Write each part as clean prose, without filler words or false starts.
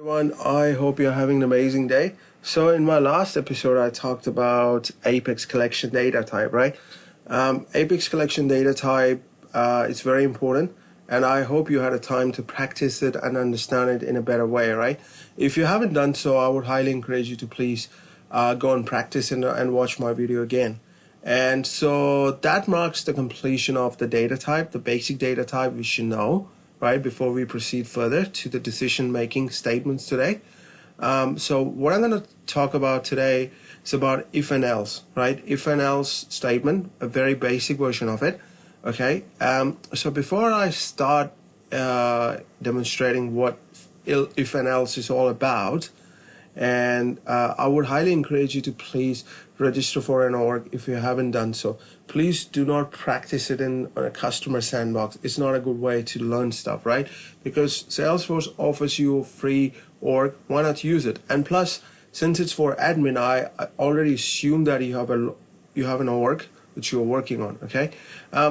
Everyone, I hope you're having an amazing day. So in my last episode, I talked about Apex collection data type, right? Apex collection data type is very important, and I hope you had a time to practice it and understand it in a better way, right? If you haven't done so, I would highly encourage you to please go and practice and watch my video again. And so that marks the completion of the data type, the basic data type we should know, right, before we proceed further to the decision-making statements today. So what I'm going to talk about today is about if and else, right? If and else statement, a very basic version of it, okay? So before I start demonstrating what if and else is all about, and I would highly encourage you to please register for an org if you haven't done so. Please do not practice it in a customer sandbox. It's not a good way to learn stuff, right? Because Salesforce offers you a free org. Why not use it? And plus, since it's for admin, I already assume that you have an org which you're working on, okay?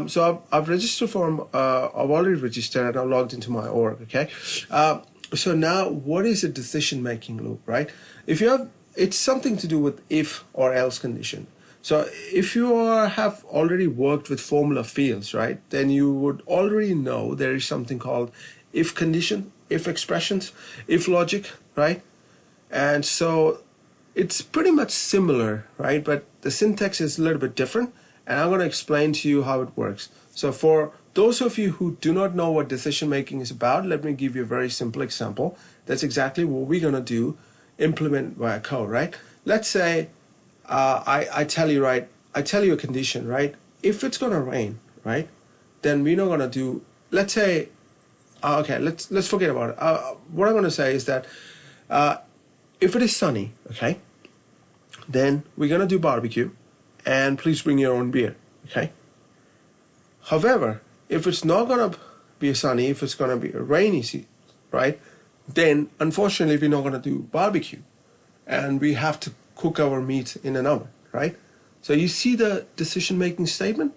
So I've registered for, I've already registered and I've logged into my org, okay? So now, what is a decision-making loop, right? If you have, it's something to do with if or else condition. So if you have already worked with formula fields, right, then you would already know there is something called if condition, if expressions, if logic, right? And so it's pretty much similar, right? But the syntax is a little bit different, and I'm going to explain to you how it works. So for those of you who do not know what decision making is about, let me give you a very simple example. That's exactly what we're going to do, implement via code, right? Let's say I tell you, right, I tell you a condition, right? If it's going to rain, right, then we're not going to do, let's say, okay, let's forget about it. What I'm going to say is that if it is sunny, okay, then we're going to do barbecue, and please bring your own beer, okay? However, if it's not going to be sunny, if it's going to be a rainy season, right, then unfortunately we're not going to do barbecue, and we have to cook our meat in an oven, right? So you see the decision-making statement?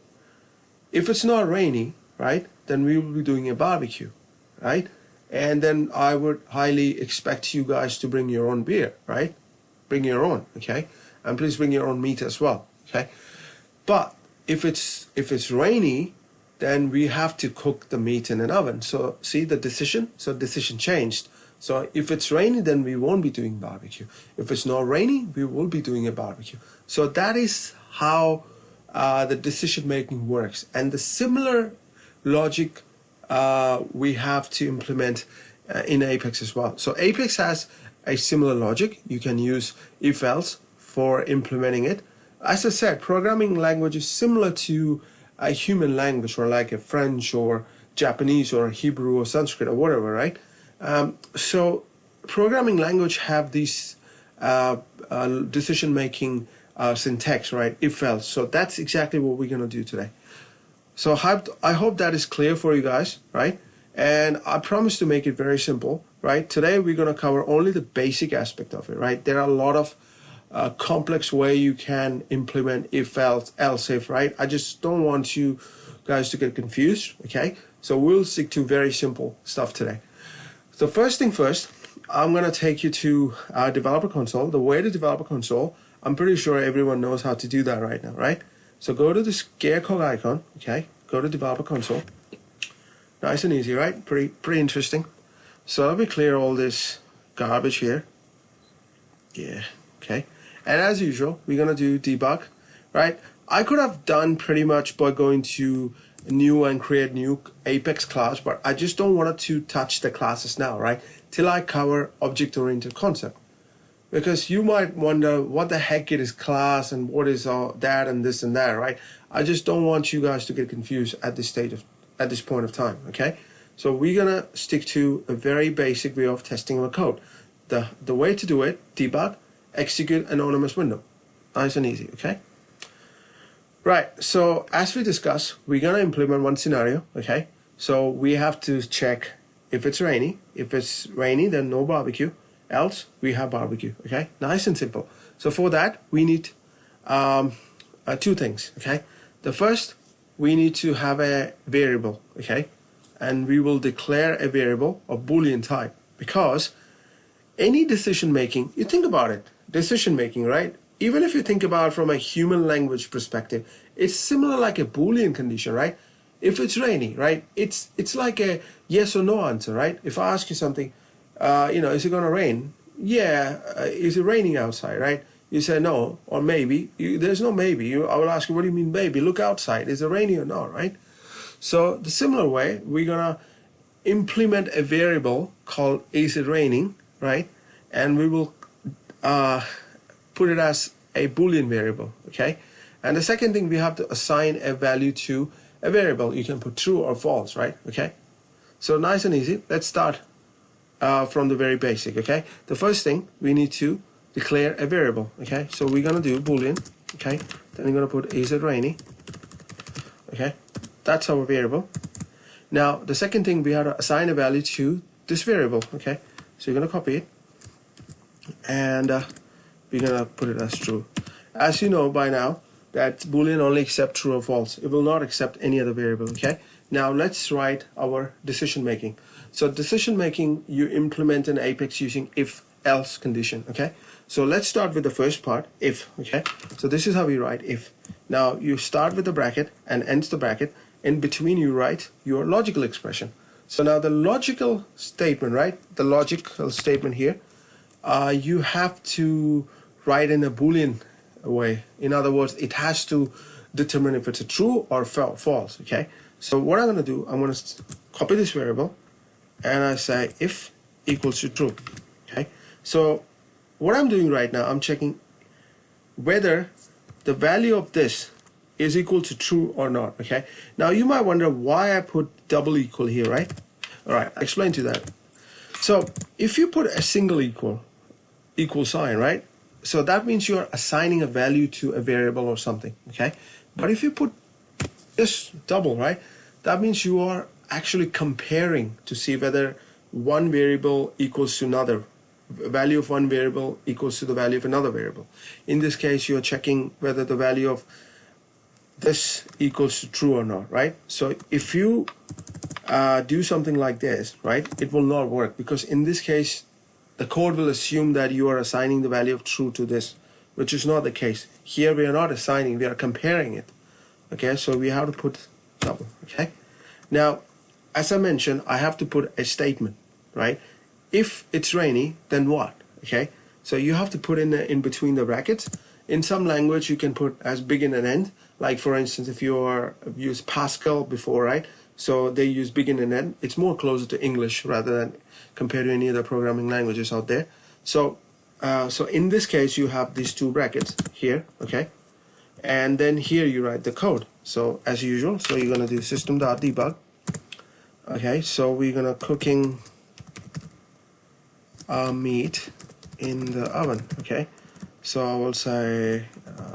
If it's not rainy, right, then we will be doing a barbecue, right? And then I would highly expect you guys to bring your own beer, right? Bring your own, okay? And please bring your own meat as well, okay? But if it's rainy, then we have to cook the meat in an oven. So see the decision? So decision changed. So if it's rainy, then we won't be doing barbecue. If it's not rainy, we will be doing a barbecue. So that is how the decision making works. And the similar logic we have to implement in Apex as well. So Apex has a similar logic. You can use if else for implementing it. As I said, programming language is similar to a human language, or like a French or Japanese or Hebrew or Sanskrit or whatever, right? So programming language have these decision-making syntax, right? If else. So that's exactly what we're going to do today. So I hope that is clear for you guys, right? And I promise to make it very simple, right? Today we're going to cover only the basic aspect of it, right? There are a lot of complex way you can implement if else if, right? I just don't want you guys to get confused, okay? So we'll stick to very simple stuff today. So first thing first, I'm going to take you to our developer console. The way to developer console, I'm pretty sure everyone knows how to do that right now, right? So go to this gear cog icon, okay? Go to developer console. Nice and easy, right? Pretty interesting. So let me clear all this garbage here. Yeah, okay. And as usual, we're going to do debug, right? I could have done pretty much by going to new and create new Apex class, but I just don't want to touch the classes now, right? Till I cover object-oriented concept. Because you might wonder what the heck it is class and what is that and this and that, right? I just don't want you guys to get confused at this point of time, okay? So we're going to stick to a very basic way of testing our code. The way to do it, debug, execute anonymous window. Nice and easy, okay? Right, so as we discussed, we're going to implement one scenario, okay? So we have to check if it's rainy. If it's rainy, then no barbecue. Else, we have barbecue, okay? Nice and simple. So for that, we need two things, okay? The first, we need to have a variable, okay? And we will declare a variable of Boolean type, because any decision making, you think about it, decision making, right? Even if you think about from a human language perspective, it's similar like a Boolean condition, right? If it's rainy, right? It's like a yes or no answer, right? If I ask you something, is it gonna rain? Yeah. Is it raining outside, right? You say no or maybe. There's no maybe. I will ask you, what do you mean maybe? Look outside. Is it raining or not, right? So the similar way, we're gonna implement a variable called is it raining, right? And we will put it as a Boolean variable, okay? And the second thing, we have to assign a value to a variable. You can put true or false, right? Okay. So nice and easy. Let's start from the very basic, okay? The first thing, we need to declare a variable, okay? So we're gonna do Boolean, okay? Then we're gonna put is it rainy, okay? That's our variable. Now the second thing, we have to assign a value to this variable, okay? So you're gonna copy it, and we're gonna put it as true. As you know by now, that Boolean only accepts true or false. It will not accept any other variable, okay? Now let's write our decision making. So decision making, you implement an Apex using if-else condition, okay? So let's start with the first part, if, okay? So this is how we write if. Now you start with the bracket and ends the bracket. In between you write your logical expression. So now the logical statement, right? The logical statement here, you have to write in a Boolean way. In other words, it has to determine if it's a true or false, okay? So what I'm gonna do, I'm gonna copy this variable and I say if equals to true, okay? So what I'm doing right now, I'm checking whether the value of this is equal to true or not, okay? Now you might wonder why I put double equal here, right? All right, I'll explain to that. So if you put a single equal sign, right? So that means you're assigning a value to a variable or something, okay? But if you put this double, right? That means you are actually comparing to see whether one variable equals to another. Value of one variable equals to the value of another variable. In this case, you're checking whether the value of this equals to true or not, right? So if you do something like this, right, it will not work, because in this case, the code will assume that you are assigning the value of true to this, which is not the case. Here we are not assigning, we are comparing it. Okay, so we have to put double, okay? Now, as I mentioned, I have to put a statement, right? If it's rainy, then what, okay? So you have to put in between the brackets. In some language, you can put as begin and end. Like for instance, if you use Pascal before, right? So they use begin and end. It's more closer to English rather than compared to any other programming languages out there. So, so in this case, you have these two brackets here, okay? And then here you write the code. So as usual, so you're gonna do system.debug. Okay, so we're gonna cooking meat in the oven, okay? So I will say,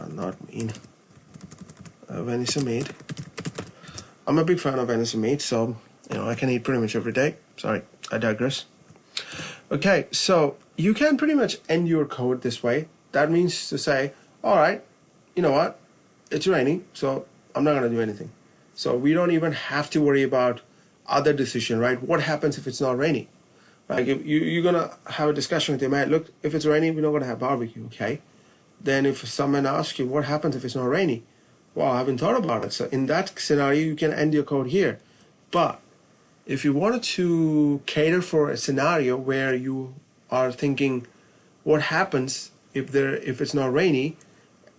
not meat, venison meat. I'm a big fan of venison meat, so I can eat pretty much every day. Sorry, I digress. Okay, so you can pretty much end your code this way. That means to say, all right, you know what? It's raining, so I'm not gonna do anything. So we don't even have to worry about other decision, right? What happens if it's not raining? Like if you're gonna have a discussion with your mate, look, if it's raining, we're not gonna have barbecue, okay? Then if someone asks you, what happens if it's not raining? Well, I haven't thought about it. So in that scenario, you can end your code here. But if you wanted to cater for a scenario where you are thinking, what happens if it's not rainy?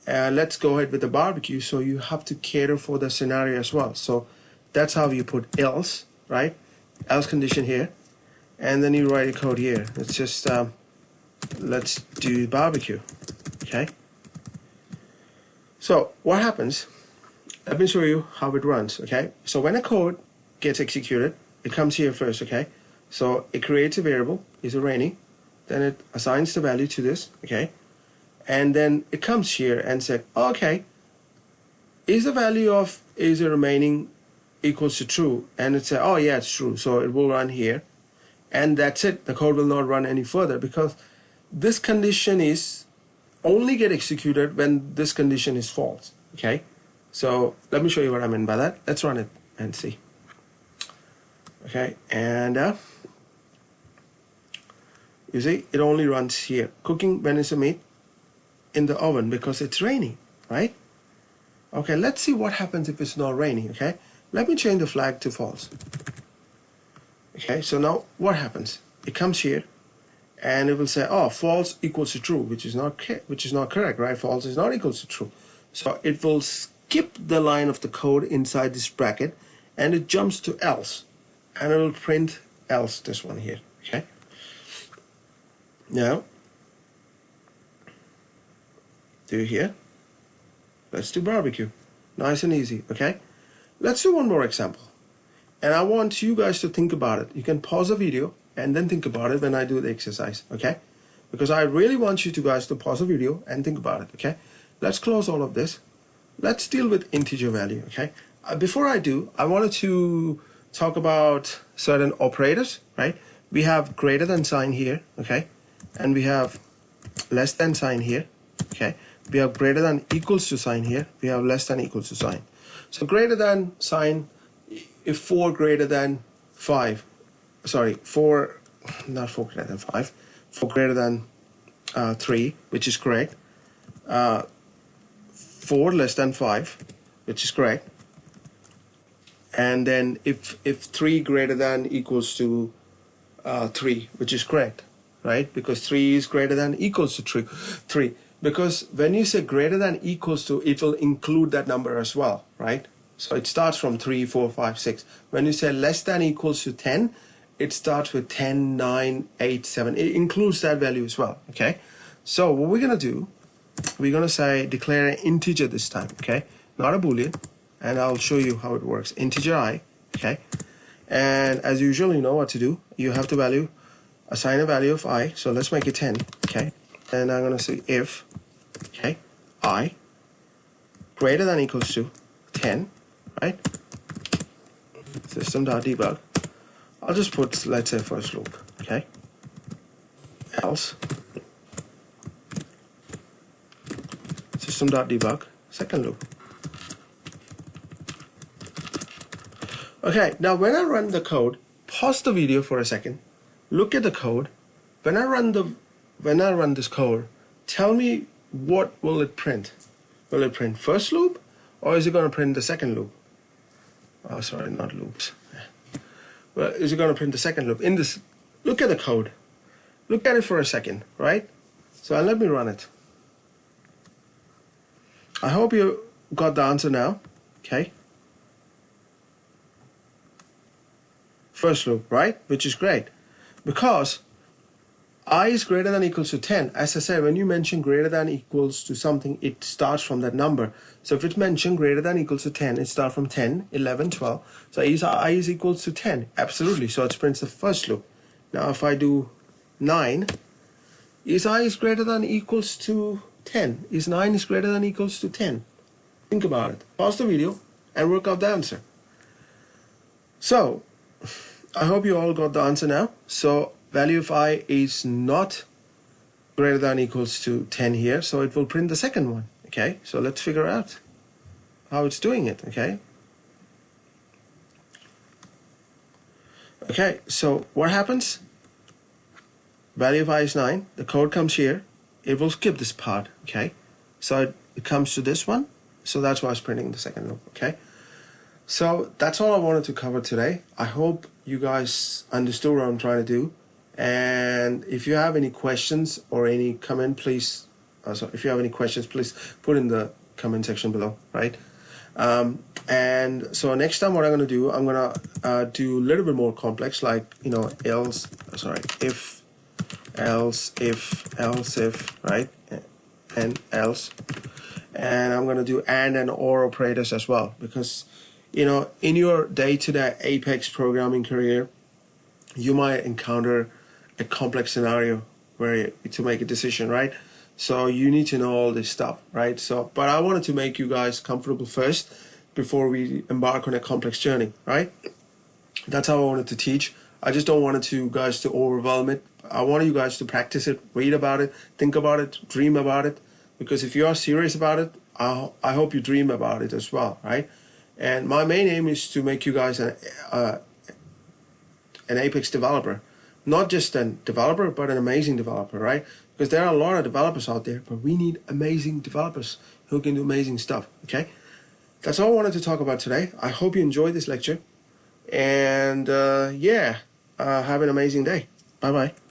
Let's go ahead with the barbecue. So you have to cater for the scenario as well. So that's how you put else, right? Else condition here. And then you write a code here. It's just, let's do barbecue, okay? So what happens, let me show you how it runs, okay? So when a code gets executed, it comes here first, okay? So it creates a variable, is it raining? Then it assigns the value to this, okay? And then it comes here and said, okay, is the value of is it remaining equals to true? And it said, oh yeah, it's true. So it will run here. And that's it. The code will not run any further because this condition is only get executed when this condition is false, okay? So let me show you what I mean by that. Let's run it and see. Okay, and You see, it only runs here. Cooking venison meat in the oven because it's raining, right? Okay, let's see what happens if it's not raining, okay? Let me change the flag to false. Okay, so now what happens? It comes here and it will say, oh, false equals to true, which is not correct, right? False is not equals to true. So it will skip the line of the code inside this bracket and it jumps to else. And it will print else, this one here, okay? Now, do you hear? Let's do barbecue. Nice and easy, okay? Let's do one more example. And I want you guys to think about it. You can pause the video and then think about it when I do the exercise, okay? Because I really want you guys to pause the video and think about it, okay? Let's close all of this. Let's deal with integer value, okay? Before I do, I wanted to talk about certain operators, right? We have greater than sign here, okay? And we have less than sign here, okay? We have greater than equals to sign here. We have less than equals to sign. So greater than sign, if 4 greater than 5, sorry, 4, not 4 greater than 5, 4 greater than 3, which is correct. 4 less than 5, which is correct. And then if 3 greater than equals to 3, which is correct, right? Because 3 is greater than equals to 3. Because when you say greater than equals to, it will include that number as well, right? So it starts from 3, 4, 5, 6. When you say less than equals to 10, it starts with 10, 9, 8, 7. It includes that value as well, okay? So what we're going to do, we're going to say declare an integer this time, okay? Not a Boolean. And I'll show you how it works. Integer I, okay? And as usual, you know what to do. You have to assign a value of I. So let's make it 10, okay? And I'm going to say if, okay, I greater than equals to 10, right? System.debug. I'll just put, let's say, first loop, okay? Else system.debug, second loop. Okay, now when I run the code, pause the video for a second, look at the code. When I run this code, tell me what will it print? Will it print first loop or is it going to print the second loop? Oh, sorry, not loops. Well, is it going to print the second loop? In this, look at the code. Look at it for a second, right? So let me run it. I hope you got the answer now, okay? First loop, right? Which is great. Because I is greater than equals to 10. As I said, when you mention greater than equals to something, it starts from that number. So if it's mentioned greater than equals to 10, it starts from 10, 11, 12. So I is equals to 10. Absolutely. So it prints the first loop. Now if I do 9, is I is greater than equals to 10? Is 9 is greater than equals to 10? Think about it. Pause the video and work out the answer. So I hope you all got the answer now. So value of I is not greater than equals to 10 here, so it will print the second one, okay? So let's figure out how it's doing it, okay? Okay, so what happens? Value of I is 9, the code comes here, it will skip this part, okay? So it comes to this one, so that's why it's printing the second loop, okay? So that's all I wanted to cover today. I hope you guys understood what I'm trying to do. And if you have any questions or any comment, please, if you have any questions, please put in the comment section below, right? And so next time what I'm going to do, I'm going to do a little bit more complex, like, you know, if, else, if, right? And else. And I'm going to do and or operators as well, because, you know, in your day-to-day Apex programming career, you might encounter a complex scenario where to make a decision, right? So you need to know all this stuff, right? So, but I wanted to make you guys comfortable first before we embark on a complex journey, right? That's how I wanted to teach. I just don't want you guys to overwhelm it. I want you guys to practice it, read about it, think about it, dream about it. Because if you are serious about it, I hope you dream about it as well, right? And my main aim is to make you guys an Apex developer, not just a developer, but an amazing developer, right? Because there are a lot of developers out there, but we need amazing developers who can do amazing stuff, okay? That's all I wanted to talk about today. I hope you enjoyed this lecture. And yeah, have an amazing day. Bye-bye.